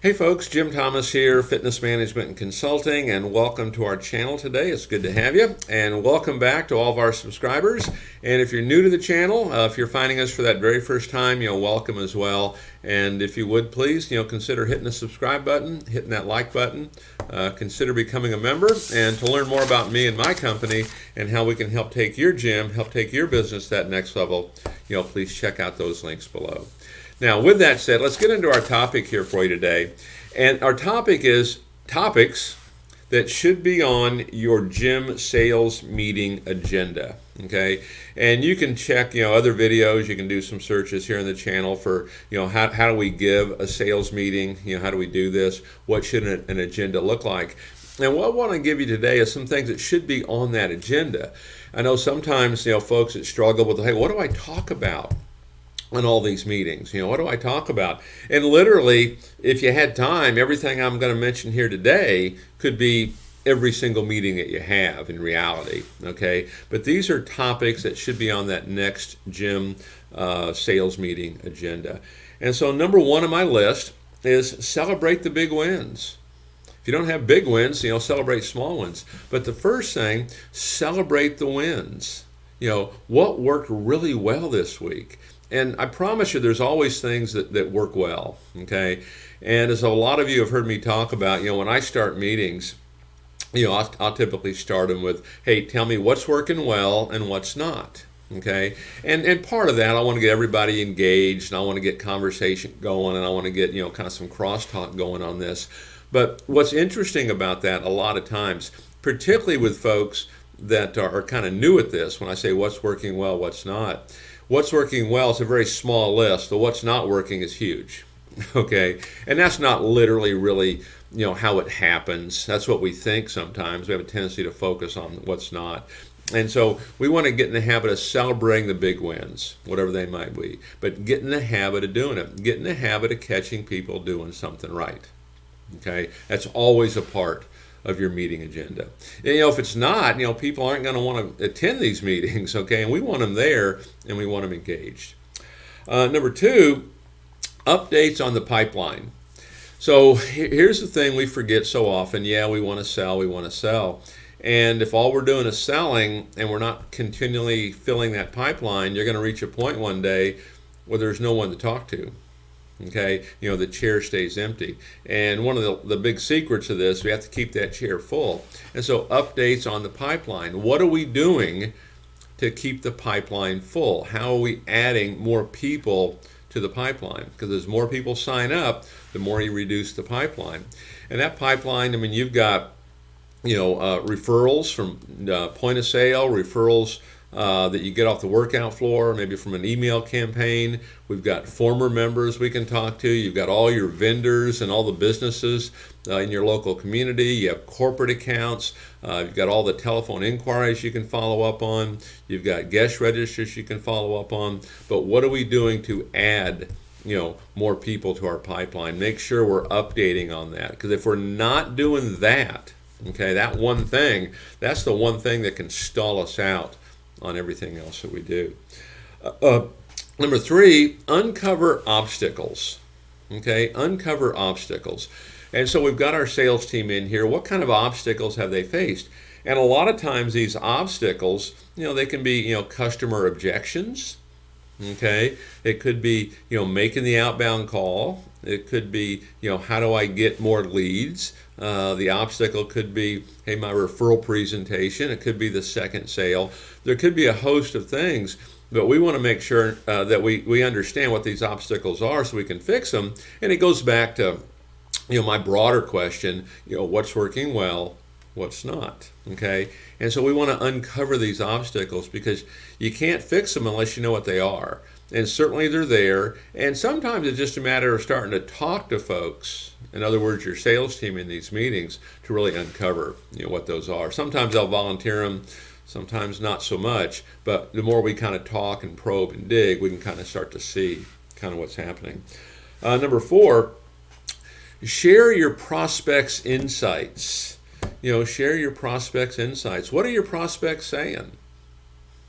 Hey folks, Jim Thomas here, Fitness Management and Consulting, and welcome to our channel today. It's good to have you, and welcome back to all of our subscribers. And if you're new to the channel, if you're finding us for that very first time, welcome as well. And if you would please, consider hitting the subscribe button, hitting that like button, consider becoming a member, and to learn more about me and my company and how we can help take your gym, help take your business to that next level, please check out those links below. Now, with that said, let's get into our topic here for you today. And our topic is topics that should be on your gym sales meeting agenda. Okay, and you can check, other videos. You can do some searches here on the channel for, how do we give a sales meeting? How do we do this? What should an agenda look like? And what I want to give you today is some things that should be on that agenda. I know sometimes, folks that struggle with, hey, what do I talk about in all these meetings? What do I talk about? And literally, if you had time, everything I'm going to mention here today could be every single meeting that you have in reality, okay? But these are topics that should be on that next gym sales meeting agenda. And so number one on my list is celebrate the big wins. If you don't have big wins, celebrate small ones. But the first thing, celebrate the wins. What worked really well this week? And I promise you, there's always things that work well, okay? And as a lot of you have heard me talk about, when I start meetings, I'll typically start them with, hey, tell me what's working well and what's not, okay? And part of that, I want to get everybody engaged, and I want to get conversation going, and I want to get, kind of some crosstalk going on this. But what's interesting about that a lot of times, particularly with folks that are kind of new at this, when I say what's working well, what's not, what's working well is a very small list, but what's not working is huge, okay? And that's not literally really, how it happens. That's what we think sometimes. We have a tendency to focus on what's not. And so we want to get in the habit of celebrating the big wins, whatever they might be, but get in the habit of doing it. Get in the habit of catching people doing something right, okay? That's always a part of your meeting agenda. And, if it's not, people aren't going to want to attend these meetings, okay? And we want them there, and we want them engaged. Number two, updates on the pipeline. So here's the thing we forget so often. Yeah, we want to sell. And if all we're doing is selling and we're not continually filling that pipeline, you're going to reach a point one day where there's no one to talk to. Okay, the chair stays empty. And one of the big secrets of this, we have to keep that chair full. And so updates on the pipeline. What are we doing to keep the pipeline full? How are we adding more people to the pipeline? Because as more people sign up, the more you reduce the pipeline. And that pipeline, you've got, referrals from point of sale, referrals that you get off the workout floor, maybe from an email campaign. We've got former members we can talk to. You've got all your vendors and all the businesses in your local community. You have corporate accounts. You've got all the telephone inquiries you can follow up on. You've got guest registers you can follow up on. But what are we doing to add more people to our pipeline? Make sure we're updating on that. Because if we're not doing that, okay, that one thing, that's the one thing that can stall us out on everything else that we do. Number three, uncover obstacles. Okay, uncover obstacles. And so we've got our sales team in here. What kind of obstacles have they faced? And a lot of times these obstacles, they can be, customer objections. Okay, it could be, making the outbound call. It could be, how do I get more leads? The obstacle could be, hey, my referral presentation. It could be the second sale. There could be a host of things, but we want to make sure that we understand what these obstacles are so we can fix them. And it goes back to, my broader question, what's working well, what's not, okay? And so we want to uncover these obstacles because you can't fix them unless you know what they are. And certainly they're there. And sometimes it's just a matter of starting to talk to folks, in other words, your sales team in these meetings, to really uncover what those are. Sometimes they'll volunteer them, sometimes not so much. But the more we kind of talk and probe and dig, we can kind of start to see kind of what's happening. Number four, share your prospects' insights. Share your prospects' insights. What are your prospects saying?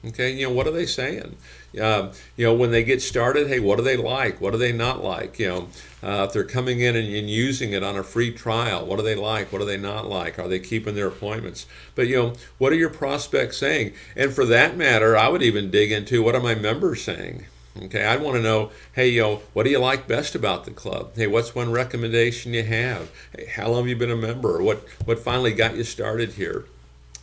Okay, what are they saying? When they get started, hey, what do they like? What do they not like? If they're coming in and using it on a free trial, what do they like? What do they not like? Are they keeping their appointments? But, what are your prospects saying? And for that matter, I would even dig into, what are my members saying? Okay, I'd want to know, hey, what do you like best about the club? Hey, what's one recommendation you have? Hey, how long have you been a member? What finally got you started here?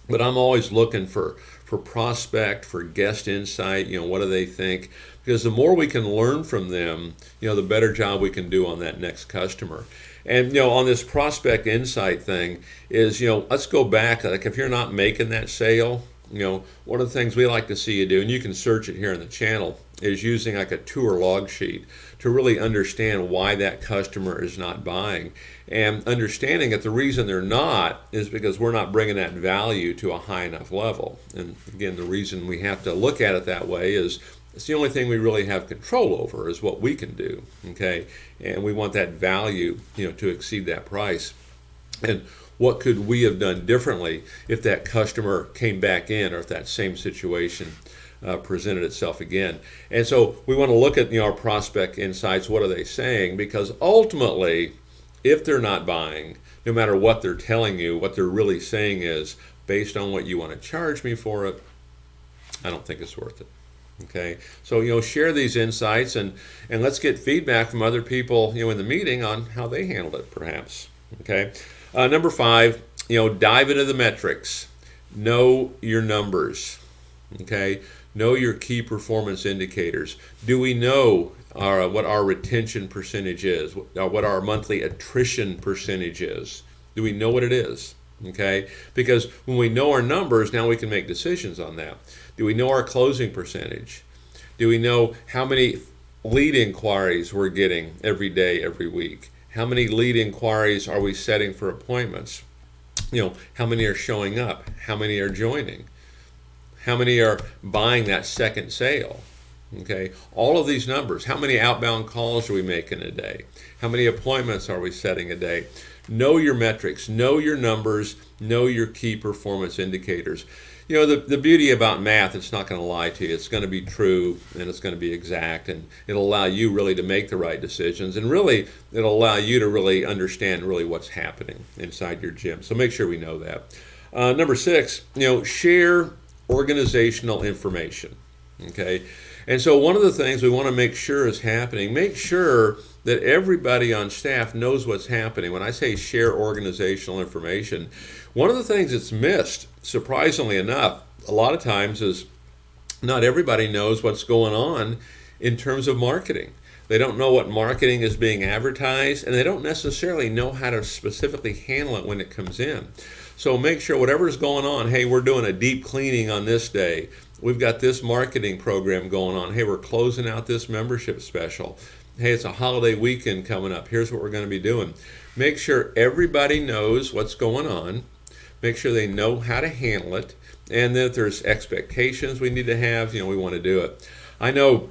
But I'm always looking for prospect, for guest insight, what do they think? Because the more we can learn from them, the better job we can do on that next customer. And, on this prospect insight thing is, let's go back. Like if you're not making that sale, one of the things we like to see you do, and you can search it here in the channel, is using like a tour log sheet to really understand why that customer is not buying, and understanding that the reason they're not is because we're not bringing that value to a high enough level. And again, the reason we have to look at it that way is it's the only thing we really have control over is what we can do, okay? And we want that value, to exceed that price. And what could we have done differently if that customer came back in, or if that same situation presented itself again? And so we want to look at our prospect insights. What are they saying? Because ultimately, if they're not buying, no matter what they're telling you, what they're really saying is, based on what you want to charge me for it, I don't think it's worth it. Okay, so share these insights, and let's get feedback from other people in the meeting on how they handled it, perhaps. Okay, number 5, dive into the metrics. Know your numbers. Okay, know your key performance indicators. Do we know what our retention percentage is? What our monthly attrition percentage is? Do we know what it is? Okay, because when we know our numbers, now we can make decisions on that. Do we know our closing percentage? Do we know how many lead inquiries we're getting every day, every week? How many lead inquiries are we setting for appointments? How many are showing up? How many are joining? How many are buying that second sale? Okay, all of these numbers. How many outbound calls are we making a day? How many appointments are we setting a day? Know your metrics, know your numbers, know your key performance indicators. The beauty about math, it's not going to lie to you. It's going to be true, and it's going to be exact, and it'll allow you really to make the right decisions, and really it'll allow you to really understand really what's happening inside your gym. So make sure we know that. Number 6, share organizational information. Okay, and so one of the things we want to make sure is happening, make sure that everybody on staff knows what's happening. When I say share organizational information, one of the things that's missed, surprisingly enough, a lot of times is not everybody knows what's going on in terms of marketing. They don't know what marketing is being advertised, and they don't necessarily know how to specifically handle it when it comes in. So make sure whatever's going on, hey, we're doing a deep cleaning on this day. We've got this marketing program going on. Hey, we're closing out this membership special. Hey, it's a holiday weekend coming up. Here's what we're going to be doing. Make sure everybody knows what's going on. Make sure they know how to handle it. And then if there's expectations we need to have, we want to do it. I know,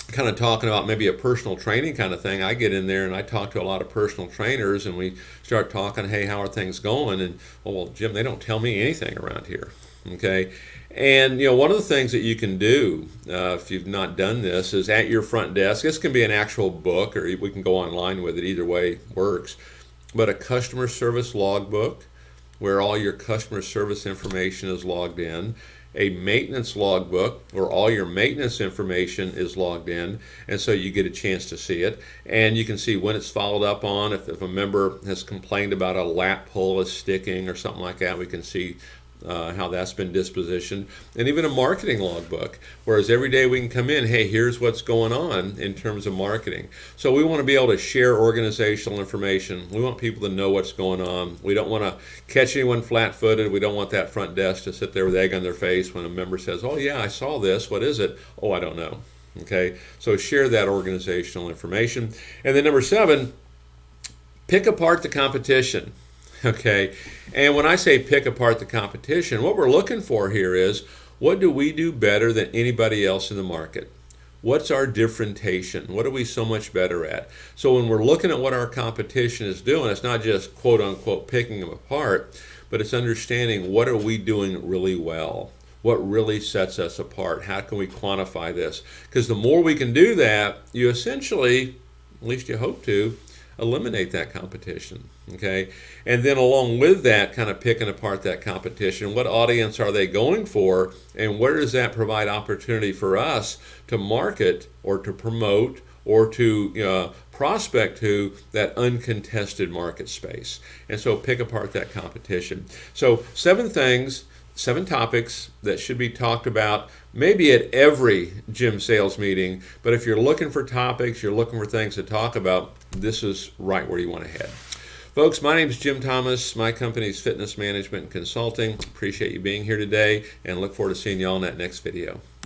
kind of talking about maybe a personal training kind of thing, I get in there and I talk to a lot of personal trainers, and we start talking, hey, how are things going? And, well, Jim, they don't tell me anything around here. Okay. And one of the things that you can do if you've not done this is at your front desk. This can be an actual book, or we can go online with it. Either way works. But a customer service logbook where all your customer service information is logged in. A maintenance logbook where all your maintenance information is logged in, and so you get a chance to see it, and you can see when it's followed up on. If a member has complained about a lat pull is sticking or something like that, we can see how that's been dispositioned. And even a marketing logbook, whereas every day we can come in, hey, here's what's going on in terms of marketing. So we want to be able to share organizational information. We want people to know what's going on. We don't want to catch anyone flat-footed. We don't want that front desk to sit there with egg on their face when a member says, oh yeah, I saw this, what is it? Oh, I don't know. Okay, so share that organizational information. And then number 7, pick apart the competition. Okay, and when I say pick apart the competition, what we're looking for here is, what do we do better than anybody else in the market? What's our differentiation? What are we so much better at? So when we're looking at what our competition is doing, it's not just quote unquote picking them apart, but it's understanding what are we doing really well? what really sets us apart. How can we quantify this? Because the more we can do that, you essentially, at least you hope to, eliminate that competition. Okay, and then along with that, kind of picking apart that competition, what audience are they going for, and where does that provide opportunity for us to market or to promote or to prospect to that uncontested market space. And so pick apart that competition. So 7 things, 7 topics that should be talked about maybe at every gym sales meeting, but if you're looking for topics, you're looking for things to talk about, this is right where you want to head. Folks, my name is Jim Thomas. My company is Fitness Management and Consulting. Appreciate you being here today and look forward to seeing you all in that next video.